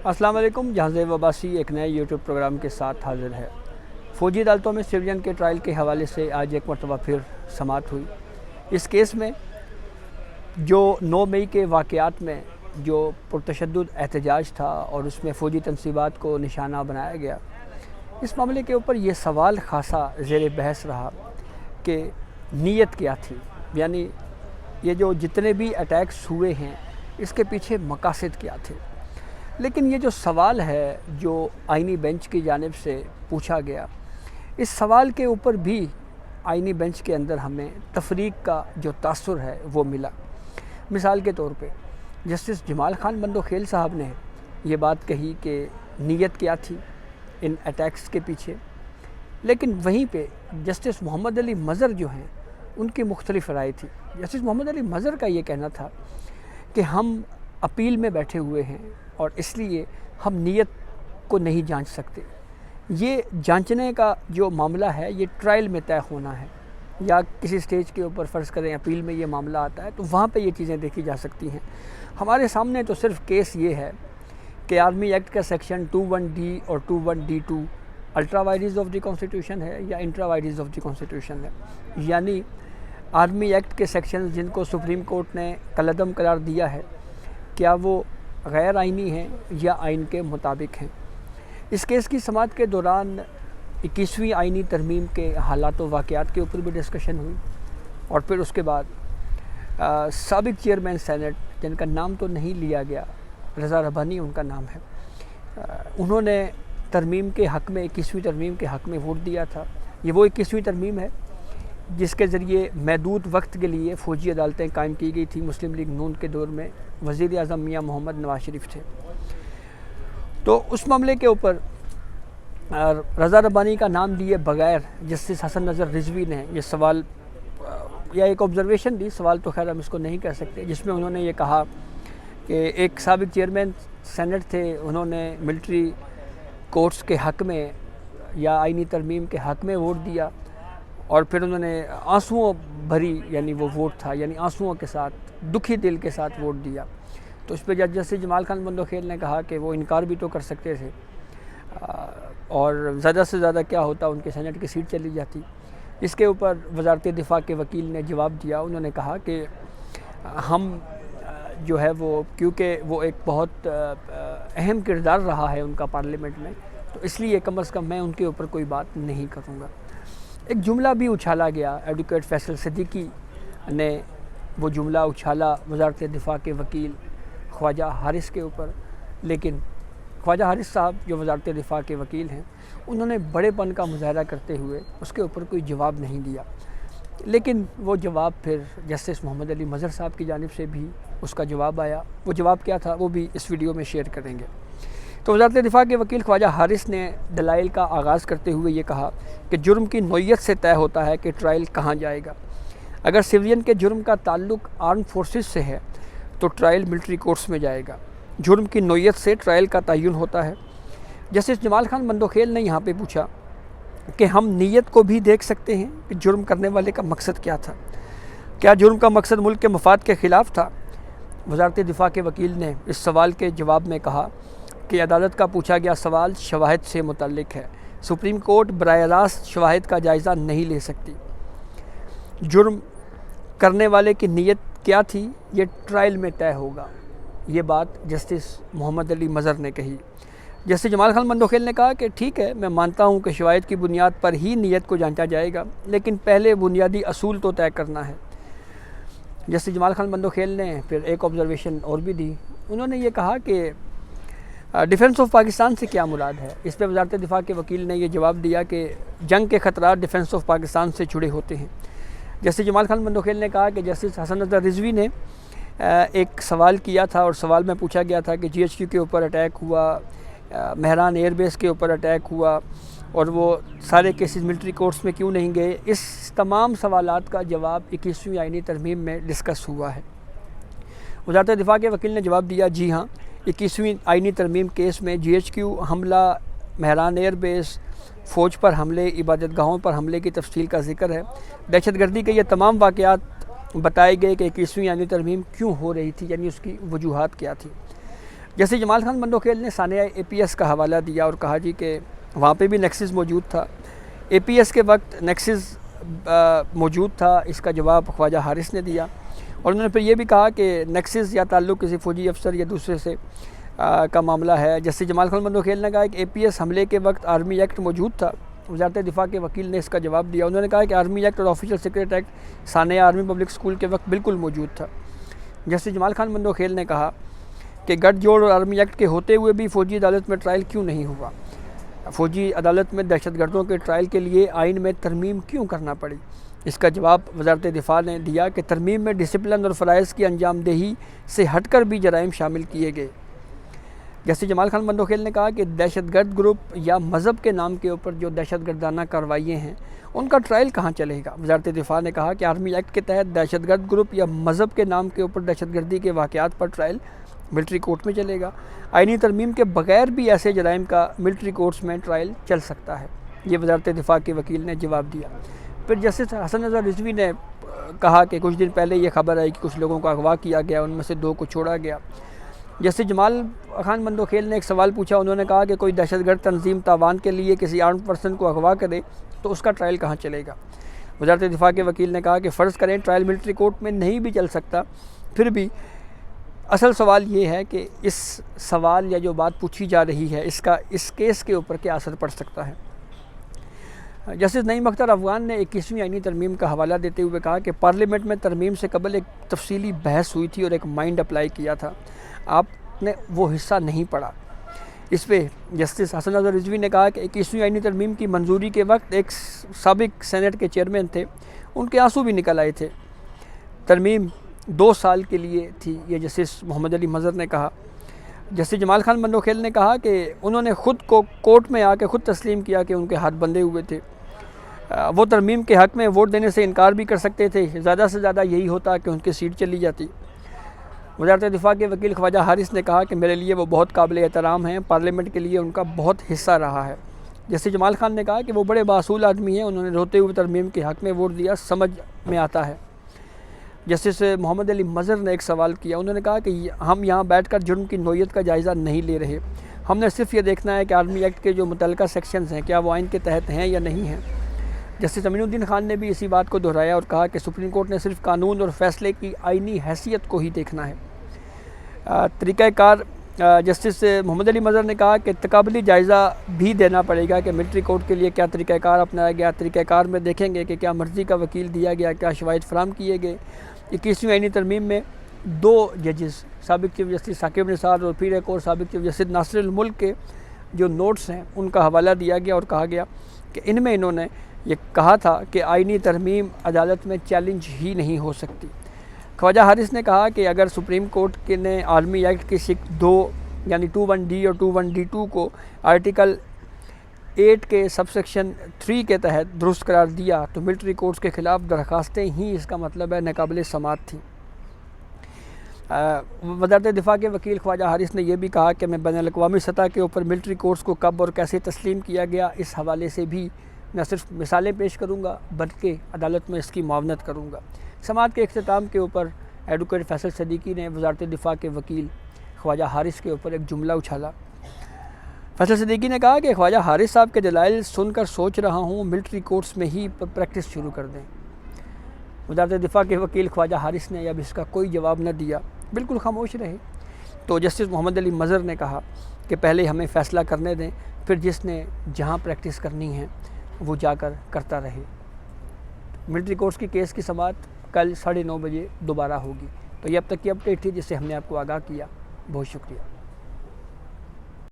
السلام علیکم. جہاں وباسی ایک نئے یوٹیوب پروگرام کے ساتھ حاضر ہے. فوجی عدالتوں میں سویلین کے ٹرائل کے حوالے سے آج ایک مرتبہ پھر سماعت ہوئی. اس کیس میں جو 9 مئی کے واقعات میں جو پرتشدد احتجاج تھا اور اس میں فوجی تنصیبات کو نشانہ بنایا گیا، اس معاملے کے اوپر یہ سوال خاصا زیر بحث رہا کہ نیت کیا تھی، یعنی یہ جو جتنے بھی اٹیکس ہوئے ہیں اس کے پیچھے مقاصد کیا تھے. لیکن یہ جو سوال ہے جو آئینی بینچ کی جانب سے پوچھا گیا، اس سوال کے اوپر بھی آئینی بینچ کے اندر ہمیں تفریق کا جو تاثر ہے وہ ملا. مثال کے طور پہ جسٹس جمال خان بندوخیل صاحب نے یہ بات کہی کہ نیت کیا تھی ان اٹیکس کے پیچھے، لیکن وہیں پہ جسٹس محمد علی مظہر جو ہیں ان کی مختلف رائے تھی. جسٹس محمد علی مظہر کا یہ کہنا تھا کہ ہم اپیل میں بیٹھے ہوئے ہیں اور اس لیے ہم نیت کو نہیں جانچ سکتے. یہ جانچنے کا جو معاملہ ہے یہ ٹرائل میں طے ہونا ہے، یا کسی سٹیج کے اوپر فرض کریں اپیل میں یہ معاملہ آتا ہے تو وہاں پہ یہ چیزیں دیکھی جا سکتی ہیں. ہمارے سامنے تو صرف کیس یہ ہے کہ آرمی ایکٹ کا سیکشن 21D اور 21D2 ultra vires of the constitution ہے یا intra vires of the constitution ہے. یعنی آرمی ایکٹ کے سیکشن جن کو سپریم کورٹ نے کالعدم قرار دیا ہے، کیا وہ غیر آئینی ہیں یا آئین کے مطابق ہیں. اس کیس کی سماعت کے دوران 21ویں آئینی ترمیم کے حالات و واقعات کے اوپر بھی ڈسکشن ہوئی، اور پھر اس کے بعد سابق چیئرمین سینٹ جن کا نام تو نہیں لیا گیا، رضا ربانی ان کا نام ہے، انہوں نے ترمیم کے حق میں 21ویں ترمیم کے حق میں ووٹ دیا تھا. یہ وہ 21ویں ترمیم ہے جس کے ذریعے محدود وقت کے لیے فوجی عدالتیں قائم کی گئی تھی. مسلم لیگ نون کے دور میں وزیر اعظم میاں محمد نواز شریف تھے. تو اس معاملے کے اوپر رضا ربانی کا نام دیے بغیر جسٹس حسن نظر رضوی نے یہ سوال یا ایک آبزرویشن دی، سوال تو خیر ہم اس کو نہیں کہہ سکتے، جس میں انہوں نے یہ کہا کہ ایک سابق چیئرمین سینٹ تھے، انہوں نے ملٹری کورٹس کے حق میں یا آئینی ترمیم کے حق میں ووٹ دیا، اور پھر انہوں نے آنسوؤں بھری یعنی وہ ووٹ تھا، یعنی آنسوؤں کے ساتھ دکھی دل کے ساتھ ووٹ دیا. تو اس پہ جسٹس جمال خان بندوخیل نے کہا کہ وہ انکار بھی تو کر سکتے تھے، اور زیادہ سے زیادہ کیا ہوتا ان کے سینٹ کی سیٹ چلی جاتی. اس کے اوپر وزارت دفاع کے وکیل نے جواب دیا. انہوں نے کہا کہ ہم جو ہے وہ کیونکہ وہ ایک بہت اہم کردار رہا ہے ان کا پارلیمنٹ میں، تو اس لیے کم از کم میں ان کے اوپر کوئی بات نہیں کروں گا. ایک جملہ بھی اچھالا گیا، ایڈوکیٹ فیصل صدیقی نے وہ جملہ اچھالا وزارت دفاع کے وکیل خواجہ حارث کے اوپر، لیکن خواجہ حارث صاحب جو وزارت دفاع کے وکیل ہیں انہوں نے بڑے پن کا مظاہرہ کرتے ہوئے اس کے اوپر کوئی جواب نہیں دیا. لیکن وہ جواب پھر جسٹس محمد علی مظہر صاحب کی جانب سے بھی اس کا جواب آیا. وہ جواب کیا تھا وہ بھی اس ویڈیو میں شیئر کریں گے. تو وزارت دفاع کے وکیل خواجہ حارث نے دلائل کا آغاز کرتے ہوئے یہ کہا کہ جرم کی نوعیت سے طے ہوتا ہے کہ ٹرائل کہاں جائے گا. اگر سویلین کے جرم کا تعلق آرم فورسز سے ہے تو ٹرائل ملٹری کورٹس میں جائے گا. جرم کی نوعیت سے ٹرائل کا تعین ہوتا ہے. جسٹس جمال خان بندوخیل نے یہاں پہ پوچھا کہ ہم نیت کو بھی دیکھ سکتے ہیں کہ جرم کرنے والے کا مقصد کیا تھا، کیا جرم کا مقصد ملک کے مفاد کے خلاف تھا. وزارت دفاع کے وکیل نے اس سوال کے جواب میں کہا کہ عدالت کا پوچھا گیا سوال شواہد سے متعلق ہے. سپریم کورٹ براہ راست شواہد کا جائزہ نہیں لے سکتی. جرم کرنے والے کی نیت کیا تھی یہ ٹرائل میں طے ہوگا. یہ بات جسٹس محمد علی مظہر نے کہی. جسٹس جمال خان بندوخیل نے کہا کہ ٹھیک ہے، میں مانتا ہوں کہ شواہد کی بنیاد پر ہی نیت کو جانچا جائے گا، لیکن پہلے بنیادی اصول تو طے کرنا ہے. جسٹس جمال خان بندوخیل نے پھر ایک آبزرویشن اور بھی دی. انہوں نے یہ کہا کہ ڈیفنس آف پاکستان سے کیا مراد ہے. اس پہ وزارت دفاع کے وکیل نے یہ جواب دیا کہ جنگ کے خطرات ڈیفنس آف پاکستان سے جڑے ہوتے ہیں. جسٹس جمال خان بندوخیل نے کہا کہ جسٹس حسن نظر رضوی نے ایک سوال کیا تھا، اور سوال میں پوچھا گیا تھا کہ GHQ کے اوپر اٹیک ہوا، مہران ایئر بیس کے اوپر اٹیک ہوا، اور وہ سارے کیسز ملٹری کورٹس میں کیوں نہیں گئے. اس تمام سوالات کا جواب 21ویں آئینی ترمیم میں ڈسکس ہوا ہے. وزارت دفاع کے وکیل نے جواب دیا جی ہاں، 21ویں آئینی ترمیم کیس میں GHQ حملہ، مہران ایئر بیس، فوج پر حملے، عبادت گاہوں پر حملے کی تفصیل کا ذکر ہے. دہشت گردی کے یہ تمام واقعات بتائے گئے کہ 21ویں آئینی ترمیم کیوں ہو رہی تھی، یعنی اس کی وجوہات کیا تھی. جیسے جمال خان بندوخیل نے ثانیہ APS کا حوالہ دیا اور کہا جی کہ وہاں پہ بھی نیکسس موجود تھا، APS کے وقت نیکسس موجود تھا، اس کا جواب خواجہ حارث نے دیا، اور انہوں نے پھر یہ بھی کہا کہ نیکسس یا تعلق کسی فوجی افسر یا دوسرے سے کا معاملہ ہے۔ جیسے جمال خان بندوخیل نے کہا کہ APS حملے کے وقت آرمی ایکٹ موجود تھا، وزارت دفاع کے وکیل نے اس کا جواب دیا، انہوں نے کہا کہ آرمی ایکٹ اور آفیشل سیکرٹ ایکٹ ثانیہ آرمی پبلک اسکول کے وقت بالکل موجود تھا۔ جیسے جمال خان بندوخیل نے کہا کہ گٹھ جوڑ اور آرمی ایکٹ کے ہوتے ہوئے بھی فوجی عدالت میں ٹرائل کیوں نہیں ہوا، فوجی عدالت میں دہشت گردوں کے ٹرائل کے لیے آئین میں ترمیم کیوں کرنا پڑی۔ اس کا جواب وزارت دفاع نے دیا کہ ترمیم میں ڈسپلن اور فرائض کی انجام دہی سے ہٹ کر بھی جرائم شامل کیے گئے۔ جیسے جمال خان بندوخیل نے کہا کہ دہشت گرد گروپ یا مذہب کے نام کے اوپر جو دہشت گردانہ کارروائیاں ہیں ان کا ٹرائل کہاں چلے گا۔ وزارت دفاع نے کہا کہ آرمی ایکٹ کے تحت دہشت گرد گروپ یا مذہب کے نام کے اوپر دہشت گردی کے واقعات پر ٹرائل ملٹری کورٹ میں چلے گا، آئینی ترمیم کے بغیر بھی ایسے جرائم کا ملٹری کورٹس میں ٹرائل چل سکتا ہے، یہ وزارت دفاع کے وکیل نے جواب دیا۔ پھر جسٹس حسن رضا رضوی نے کہا کہ کچھ دن پہلے یہ خبر آئی کہ کچھ لوگوں کو اغوا کیا گیا، ان میں سے 2 کو چھوڑا گیا۔ جیسے جمال خان بندوخیل نے ایک سوال پوچھا، انہوں نے کہا کہ کوئی دہشت گرد تنظیم تاوان کے لیے کسی آرمڈ پرسن کو اغوا کرے تو اس کا ٹرائل کہاں چلے گا۔ وزارت دفاع کے وکیل نے کہا کہ فرض کریں ٹرائل ملٹری کورٹ میں نہیں بھی چل سکتا، پھر بھی اصل سوال یہ ہے کہ اس سوال یا جو بات پوچھی جا رہی ہے اس کا اس کیس کے اوپر کیا اثر پڑ سکتا ہے۔ جسٹس نعیم اختر افغان نے 21ویں آئینی ترمیم کا حوالہ دیتے ہوئے کہا کہ پارلیمنٹ میں ترمیم سے قبل ایک تفصیلی بحث ہوئی تھی اور ایک مائنڈ اپلائی کیا تھا، آپ نے وہ حصہ نہیں پڑھا۔ اس پہ جسٹس حسن رضا رضوی نے کہا کہ 21ویں آئینی ترمیم کی منظوری کے وقت ایک سابق سینٹ کے چیئرمین تھے، ان کے آنسو بھی نکل آئے تھے، ترمیم 2 سال کے لیے تھی، یہ جسٹس محمد علی مظہر نے کہا۔ جسٹس جمال خان بندوخیل نے کہا کہ انہوں نے خود کو کورٹ میں آ کے خود تسلیم کیا کہ ان کے ہاتھ بندھے ہوئے تھے، وہ ترمیم کے حق میں ووٹ دینے سے انکار بھی کر سکتے تھے، زیادہ سے زیادہ یہی ہوتا کہ ان کی سیٹ چلی جاتی۔ وزارت دفاع کے وکیل خواجہ حارث نے کہا کہ میرے لیے وہ بہت قابل احترام ہیں، پارلیمنٹ کے لیے ان کا بہت حصہ رہا ہے۔ جیسے جمال خان نے کہا کہ وہ بڑے باصول آدمی ہیں، انہوں نے روتے ہوئے ترمیم کے حق میں ووٹ دیا، سمجھ میں آتا ہے۔ جسٹس محمد علی مظہر نے ایک سوال کیا، انہوں نے کہا کہ ہم یہاں بیٹھ کر جرم کی نوعیت کا جائزہ نہیں لے رہے، ہم نے صرف یہ دیکھنا ہے کہ آرمی ایکٹ کے جو متعلقہ سیکشنز ہیں کیا وہ آئین کے تحت ہیں یا نہیں ہیں۔ جسٹس امین الدین خان نے بھی اسی بات کو دہرایا اور کہا کہ سپریم کورٹ نے صرف قانون اور فیصلے کی آئینی حیثیت کو ہی دیکھنا ہے۔ طریقہ کار جسٹس محمد علی مظہر نے کہا کہ تقابلی جائزہ بھی دینا پڑے گا کہ ملٹری کورٹ کے لیے کیا طریقہ کار اپنایا گیا، طریقہ کار میں دیکھیں گے کہ کیا مرضی کا وکیل دیا گیا، کیا شواہد فراہم کیے گئے۔ 21ویں آئینی ترمیم میں 2 ججز سابق چیف جسٹس ثاقب نثار اور پھر ایک اور سابق چیف جسٹس ناصر الملک کے جو نوٹس ہیں ان کا حوالہ دیا گیا اور کہا گیا کہ ان میں انہوں نے یہ کہا تھا کہ آئینی ترمیم عدالت میں چیلنج ہی نہیں ہو سکتی۔ خواجہ حارث نے کہا کہ اگر سپریم کورٹ نے آرمی ایکٹ کی سیکشن 2 یعنی 21D اور 21D2 کو آرٹیکل 8 کے سب سیکشن 3 کے تحت درست قرار دیا تو ملٹری کورٹس کے خلاف درخواستیں ہی اس کا مطلب ہے ناقابل سماعت تھیں۔ وزارت دفاع کے وکیل خواجہ حارث نے یہ بھی کہا کہ میں بین الاقوامی سطح کے اوپر ملٹری کورٹس کو کب اور کیسے تسلیم کیا گیا اس حوالے سے بھی نہ صرف مثالیں پیش کروں گا بلکہ عدالت میں اس کی معاونت کروں گا۔ سماعت کے اختتام کے اوپر ایڈوکیٹ فیصل صدیقی نے وزارت دفاع کے وکیل خواجہ حارث کے اوپر ایک جملہ اچھالا۔ فیصل صدیقی نے کہا کہ خواجہ حارث صاحب کے دلائل سن کر سوچ رہا ہوں ملٹری کورٹس میں ہی پریکٹس شروع کر دیں۔ وزارت دفاع کے وکیل خواجہ حارث نے اب اس کا کوئی جواب نہ دیا، بالکل خاموش رہے۔ تو جسٹس محمد علی مظہر نے کہا کہ پہلے ہمیں فیصلہ کرنے دیں، پھر جس نے جہاں پریکٹس کرنی ہے وہ جا کر کرتا رہے۔ ملٹری کورٹس کی کیس کی سماعت کل 9:30 بجے دوبارہ ہوگی۔ تو یہ اب تک کی اپڈیٹ تھی جس سے ہم نے آپ کو آگاہ کیا۔ بہت شکریہ۔